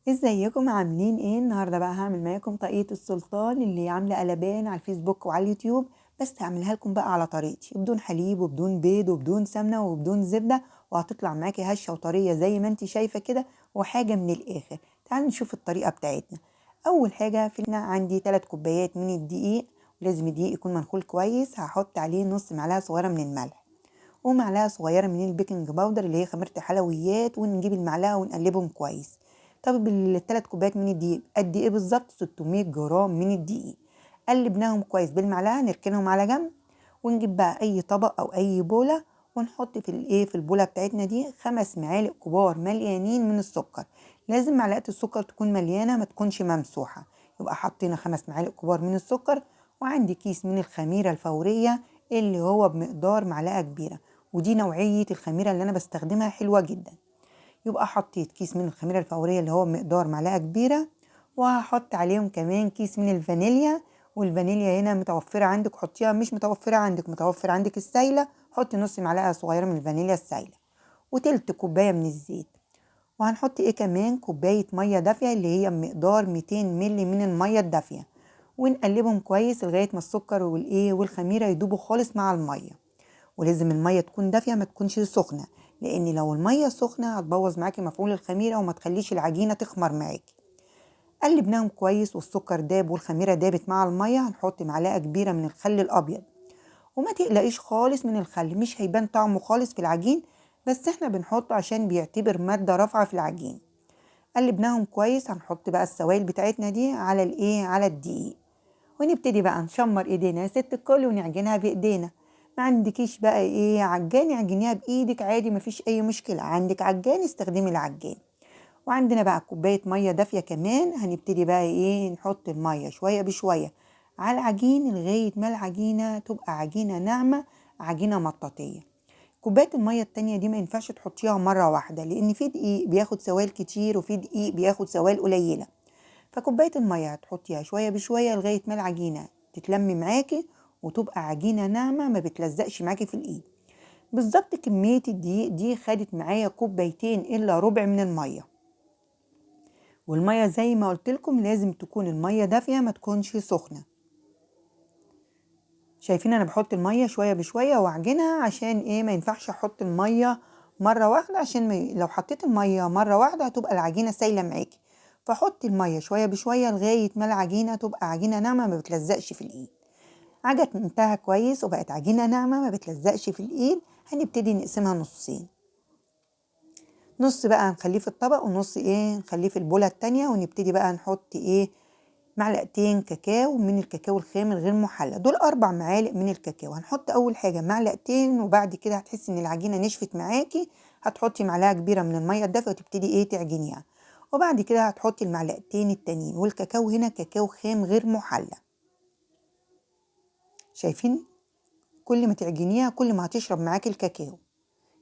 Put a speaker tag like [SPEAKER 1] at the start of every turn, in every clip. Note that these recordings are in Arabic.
[SPEAKER 1] ازيكم عاملين ايه؟ النهارده بقى هعمل معاكم طاقية السلطان اللي عاملة قلبان على الفيسبوك وعلى اليوتيوب. بس هعملها لكم بقى على طريقتي، بدون حليب وبدون بيض وبدون سمنة وبدون زبدة، وهتطلع معاكي هشة وطرية زي ما انت شايفة كده، وحاجة من الاخر. تعالوا نشوف الطريقة بتاعتنا. اول حاجة عندي 3 كوبايات من الدقيق، ولازم الدقيق يكون منخول كويس. هحط عليه نص معلقة صغيرة من الملح، ومعلقة صغيرة من البيكنج باودر اللي هي خميرة الحلويات، ونجيب المعلقة ونقلبهم كويس. طب الثلاث كوبايات من الدقيق قد ايه بالظبط؟ 600 جرام من الدقيق. قلبناهم كويس بالمعلقة، نركنهم على جنب، ونجيب بقى اي طبق او اي بولة، ونحط في البولة بتاعتنا دي 5 معالق كبار مليانين من السكر. لازم معلقة السكر تكون مليانة، ما تكونش ممسوحة. يبقى حطينا 5 معالق كبار من السكر. وعندي كيس من الخميرة الفورية اللي هو بمقدار معلقة كبيرة، ودي نوعية الخميرة اللي أنا بستخدمها، حلوة جدا. يبقى حطيت كيس من الخميرة الفورية اللي هو بمقدار معلقة كبيرة، وهحط عليهم كمان كيس من الفانيليا. والفانيليا هنا متوفرة عندك حطيها، مش متوفرة عندك متوفر عندك السايلة، حطي نص معلقة صغيرة من الفانيليا السايلة. وتلت كوباية من الزيت. وهنحط ايه كمان؟ كوباية مية دافية اللي هي بمقدار 200 ملي من المية الدافية. ونقلبهم كويس لغاية ما السكر والخميرة يدوبوا خالص مع المية. ولازم المية تكون دافية، ما تكونش سخنة، لان لو المية سخنة هتبوظ معاكي مفعول الخميرة وما تخليش العجينة تخمر معاكي. قلبناهم كويس والسكر داب والخميرة دابت مع المية. هنحط معلقة كبيرة من الخل الابيض، وما تقلقيش خالص من الخل، مش هيبان طعمه خالص في العجين، بس احنا بنحطه عشان بيعتبر مادة رافعة في العجين. قلبناهم كويس. هنحط بقى السوائل بتاعتنا دي على الدقيق، ونبتدي بقى نشمر ايدينا يا ست الكل ونعجنها بايدينا. ما عندكيش بقى عجان، اعجنيها بايدك عادي، مفيش اي مشكله. عندك عجان، استخدمي العجان. وعندنا بقى كوبايه ميه دافيه كمان. هنبتدي بقى نحط الميه شويه بشويه على العجين لغايه ما العجينه تبقى عجينه ناعمه، عجينه مطاطيه. كوبايه الميه التانية دي ما ينفعش تحطيها مره واحده، لان في دقيق بياخد سوائل كتير وفي دقيق بياخد سوائل قليله. فكوباية المية هتحطيها شوية بشوية لغاية ما العجينة تتلمي معاكي وتبقى عجينة ناعمة ما بتلزقش معاكي في الإيد. بالظبط كمية الدقيق دي خدت معايا كوبايتين إلا ربع من المية. والمية زي ما قلت لكم لازم تكون المية دافية، ما تكونش سخنة. شايفين أنا بحط المية شوية بشوية وأعجنها عشان ما ينفعش أحط المية مرة واحدة، عشان لو حطيت المية مرة واحدة هتبقى العجينة سايلة معاكي. فحطي المية شوية بشوية لغاية ما العجينة تبقى عجينة ناعمة ما بتلزقش في الإيد. عجنتها كويس وبقت عجينة ناعمة ما بتلزقش في الإيد. هنبتدي نقسمها نصين، نص بقى نخليه في الطبق ونص نخليه في البولة التانية. ونبتدي بقى نحط معلقتين كاكاو من الكاكاو الخام الغير محلى، دول 4 معالق من الكاكاو. هنحط أول حاجة معلقتين، وبعد كده هتحسي إن العجينة نشفت معاكي، هتحطي معلقة كبيرة من المية الدافية وتبتدي تعجنيها. وبعد كده هتحطي المعلقتين التانيين، والكاكاو هنا كاكاو خام غير محلى. شايفين؟ كل ما تعجنيها كل ما هتشرب معاكي الكاكاو.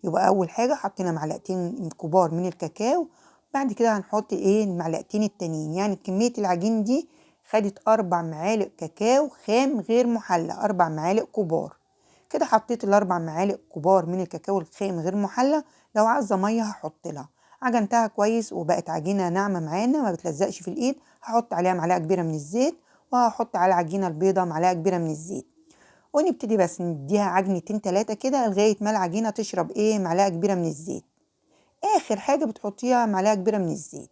[SPEAKER 1] يبقى أول حاجة حطينا معلقتين كبار من الكاكاو. بعد كده هنحط المعلقتين التانيين، يعني كمية العجين دي خدت 4 معالق كاكاو خام غير محلى، 4 معالق كبار. كده حطيت ال4 معالق كبار من الكاكاو الخام غير محلى. لو عايزة مية هحط لها. عجنتها كويس وبقت عجينة ناعمة معانا ما بتلزقش في الإيد. هحط عليها معلقة كبيرة من الزيت، وهحط على العجينة البيضة معلقة كبيرة من الزيت. ونبتدي بس نديها عجنتين 3 كده لغاية ما العجينة تشرب معلقة كبيرة من الزيت. آخر حاجة بتحطيها معلقة كبيرة من الزيت.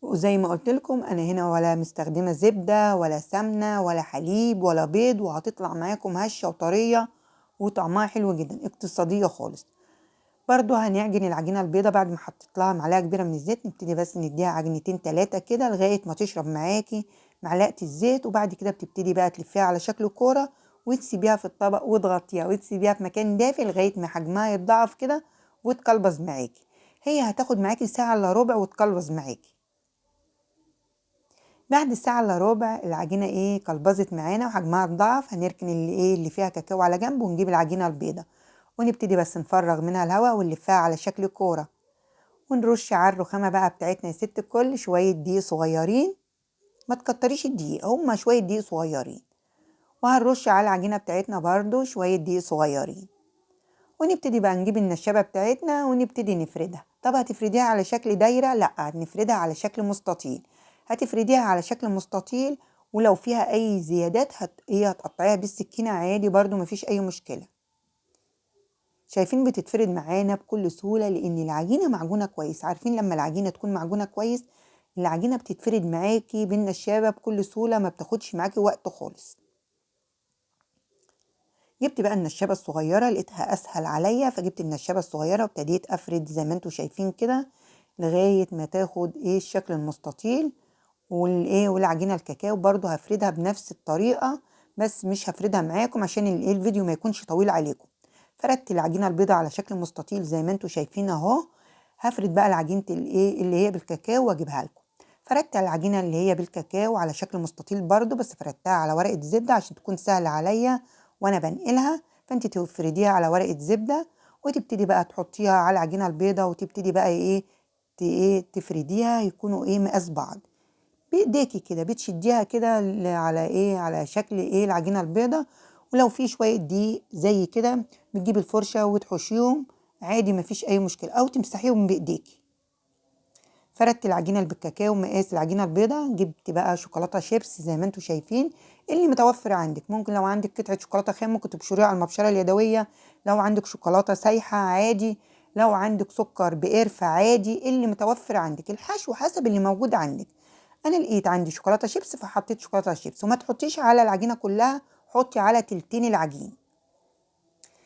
[SPEAKER 1] وزي ما قلت لكم أنا هنا ولا مستخدمة زبدة ولا سمنة ولا حليب ولا بيض، وهتطلع معاكم هشة وطرية وطعمها حلو جدا، اقتصادية خالص. برضو هنعجن العجينة البيضة بعد ما حطيت لها معلقة كبيرة من الزيت. نبتدي بس نديها عجنتين 3 كده لغاية ما تشرب معاكي معلقة الزيت. وبعد كده بتبتدي بقى تلفيها على شكل كورة وتسيبيها في الطبق وتغطيها وتسيبيها في مكان دافي لغاية ما حجمها يتضاعف كده وتقلبز معاكي. هي هتاخد معاكي ساعة الا ربع وتقلبز معاكي. بعد ساعة الا ربع العجينة قلبزت معانا وحجمها اتضاعف. هنركن اللي فيها كاكاو على جنب، ونجيب العجينة البيضة ونبتدي بس نفرغ منها الهواء ونلفها على شكل كورة. ونرش على الرخامة بقى بتاعتنا يا ست الكل شوية دقيق صغيرين، ما تكتريش الدقيق، هما شوية دقيق صغيرين. وهنرش على العجينة بتاعتنا برضو شوية دقيق صغيرين. ونبتدي بقى نجيب النشابة بتاعتنا ونبتدي نفردها. طب هتفرديها على شكل دايرة؟ لأ، هنفردها على شكل مستطيل. هتفرديها على شكل مستطيل، ولو فيها أي زيادات هتقطعيها بالسكينة عادي برضو مفيش أي مشكلة. شايفين بتتفرد معانا بكل سهولة لأن العجينة معجونة كويس. عارفين لما العجينة تكون معجونة كويس العجينة بتتفرد معاكي بالنشابة بكل سهولة، ما بتاخدش معاكي وقت خالص. جبت بقى النشابة الصغيرة، لقيتها أسهل عليا فجبت النشابة الصغيرة وابتديت أفرد زي ما انتوا شايفين كده لغاية ما تاخد الشكل المستطيل. والعجينة الكاكاو برضو هفردها بنفس الطريقة، بس مش هفردها معاكم عشان الفيديو ما يكونش طويل عليكم. فردت العجينة البيضة على شكل مستطيل زي ما انتوا شايفين اهو. هفرد بقى العجينة اللي هي بالكاكاو واجيبها لكم. فردت العجينة اللي هي بالكاكاو على شكل مستطيل برضو، بس فردتها على ورقة زبدة عشان تكون سهلة عليا وانا بنقلها. فانت تفرديها على ورقة زبدة وتبتدي بقى تحطيها على العجينة البيضة وتبتدي بقى تفرديها يكونوا مقاس بعض بايديكي كده. بتشديها كده على شكل العجينة البيضة. ولو في شوية دقيق زي كده بتجيبي الفرشة وتحشيهم عادي مفيش اي مشكلة، او تمسحيهم بايديكي. فردت العجينة بالكاكاو مقاس العجينة البيضة. جبت بقى شوكولاتة شيبس زي ما انتوا شايفين اللي متوفر عندك. ممكن لو عندك قطعة شوكولاتة خام ممكن تبشريها على المبشرة اليدوية، لو عندك شوكولاتة سايحة عادي، لو عندك سكر بقرفة عادي، اللي متوفر عندك. الحشو حسب اللي موجود عندك. انا لقيت عندي شوكولاتة شيبس فحطيت شوكولاتة شيبس. وما تحطيش على العجينة كلها، حطي على تلتين العجين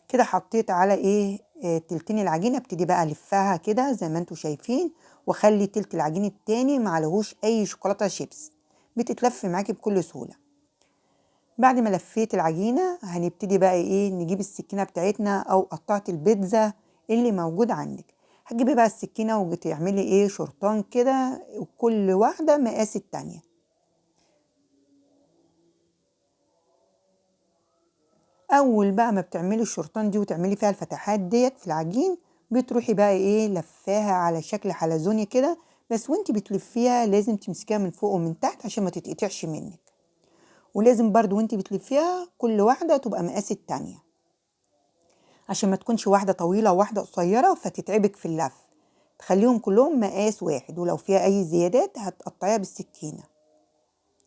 [SPEAKER 1] كده. حطيت على تلتين العجينة. ابتدي بقى الفها كده زي ما انتوا شايفين، وخلي تلت العجين التاني معلهوش اي شوكولاتة شيبس، بتتلف معاكي بكل سهولة. بعد ما لفيت العجينة هنبتدي بقى نجيب السكينة بتاعتنا او قطعة البيتزا اللي موجود عندك. هتجيبي بقى السكينة وتعملي شرطان كده، وكل واحدة مقاس التانية. اول بقى ما بتعملي الشرطان دي وتعملي فيها الفتحات ديت في العجين، بتروحي بقى لفاها على شكل حلزوني كده. بس وانتي بتلفيها لازم تمسكيها من فوق ومن تحت عشان ما تتقطعش منك. ولازم برضو وانتي بتلفيها كل واحدة تبقى مقاس التانية عشان ما تكونش واحدة طويلة وواحدة قصيرة فتتعبك في اللف. تخليهم كلهم مقاس واحد، ولو فيها اي زيادات هتقطعيها بالسكينة.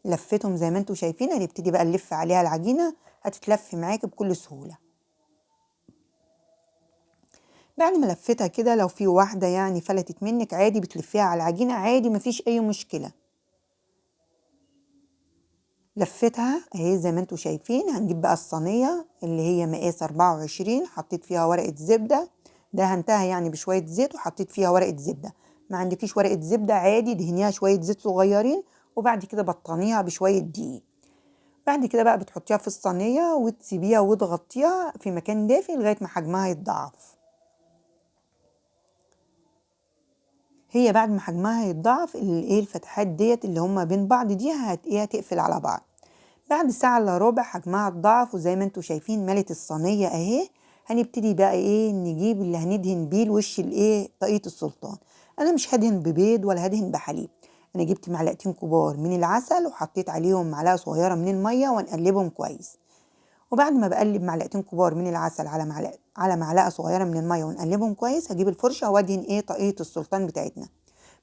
[SPEAKER 1] لفتهم زي ما انتوا شايفين. هنبتدي بقى نلف عليها العجينة، هتتلف معاكي بكل سهولة. بعد ما لفتها كده لو في واحدة فلتت منك عادي بتلفيها على العجينة عادي مفيش أي مشكلة. لفتها اهي زي ما انتوا شايفين. هنجيب بقى الصينية اللي هي مقاس 24، حطيت فيها ورقة زبدة، دهنتها بشوية زيت وحطيت فيها ورقة زبدة. ما عندكيش ورقة زبدة عادي دهنيها شوية زيت صغيرين، وبعد كده بطنيها بشوية دقيق. بعد كده بقى بتحطيها في الصينية وتسيبيها وتغطيها في مكان دافي لغاية ما حجمها يتضاعف. هي بعد ما حجمها يتضاعف الفتحات ديت اللي هما بين بعض دي هتقفل على بعض. بعد ساعة الا ربع حجمها اتضاعف، وزي ما انتوا شايفين ملت الصينية اهي. هنبتدي بقى نجيب اللي هندهن بيه الوش طاقية السلطان. انا مش هدهن ببيض ولا هدهن بحليب. انا جبت معلقتين كبار من العسل وحطيت عليهم معلقة صغيرة من المية ونقلبهم كويس. وبعد ما بقلب معلقتين كبار من العسل على معلقة صغيرة من المية ونقلبهم كويس، هجيب الفرشة وادهن طاقية السلطان بتاعتنا.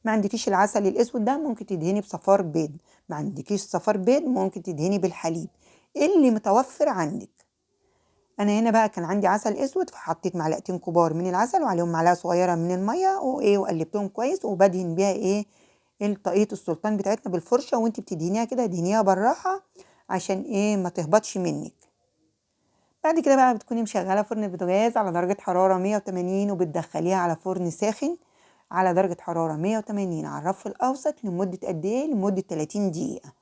[SPEAKER 1] ما عندكيش العسل الاسود ده ممكن تدهني بصفار بيض، ما عندكيش صفار بيض ممكن تدهني بالحليب اللي متوفر عندك. انا هنا بقى كان عندي عسل اسود فحطيت معلقتين كبار من العسل وعليهم معلقة صغيرة من المية وقلبتهم كويس. وبدهن بيها طاقية السلطان بتاعتنا بالفرشة. وانت بتدهنيها كده دهنيها بالراحة عشان ما تهبطش منك. بعد كده بقى بتكوني مشغلة فرن البوتاجاز على درجة حرارة 180 وبتدخليها على فرن ساخن على درجة حرارة 180 على الرف الأوسط لمدة قد لمدة 30 دقيقة.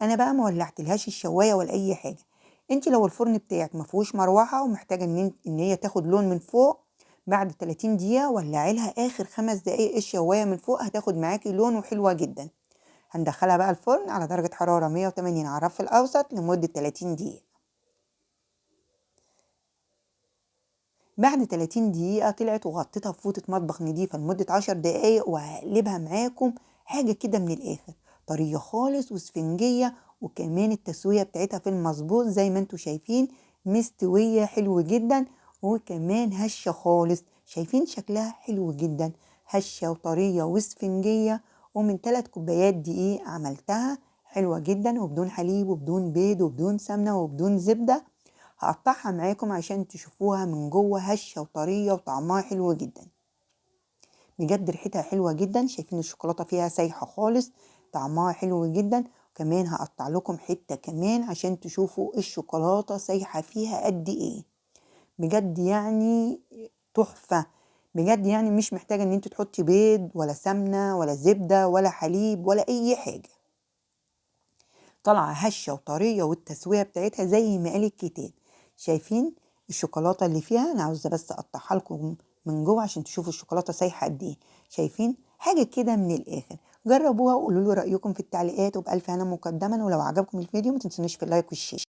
[SPEAKER 1] أنا بقى ما ولعتلهاش الشواية ولا أي حاجة. انت لو الفرن بتاعك ما فيهوش مروحة ومحتاجة إن هي تاخد لون من فوق، بعد 30 دقيقة ولعي لها آخر 5 دقايق الشواية من فوق هتاخد معاكي لون وحلوة جدا. هندخلها بقى الفرن على درجة حرارة 180 على الرف الأوسط لمدة 30 دقيقة. بعد 30 دقيقة طلعت وغطيتها بفوطة مطبخ نضيفة لمدة 10 دقايق وهقلبها معاكم حاجة كده من الآخر، طرية خالص وسفنجية، وكمان التسوية بتاعتها في المظبوط زي ما انتوا شايفين مستوية حلو جدا. وكمان هشة خالص. شايفين شكلها حلو جدا، هشة وطرية واسفنجية، ومن 3 كوبايات دقيق عملتها. حلوة جدا وبدون حليب وبدون بيض وبدون سمنة وبدون زبدة. هقطعها معاكم عشان تشوفوها من جوه هشة وطرية وطعمها حلو جدا. بجد ريحتها حلوة جدا. شايفين الشوكولاتة فيها سايحة خالص، طعمها حلو جدا. كمان هقطع لكم حتة كمان عشان تشوفوا الشوكولاتة سايحة فيها قد ايه. بجد يعني تحفة. بجد يعني مش محتاجة ان انت تحطي بيض ولا سمنة ولا زبدة ولا حليب ولا اي حاجة. طالعة هشة وطرية والتسوية بتاعتها زي ما قال الكتاب. شايفين الشوكولاتة اللي فيها؟ انا عاوزة بس اقطعها لكم من جوه عشان تشوفوا الشوكولاتة سايحة قد ايه. شايفين حاجة كده من الاخر. جربوها وقولوا لي رأيكم في التعليقات، وبألف هنا مقدما. ولو عجبكم الفيديو ما تنسونيش في اللايك والشير.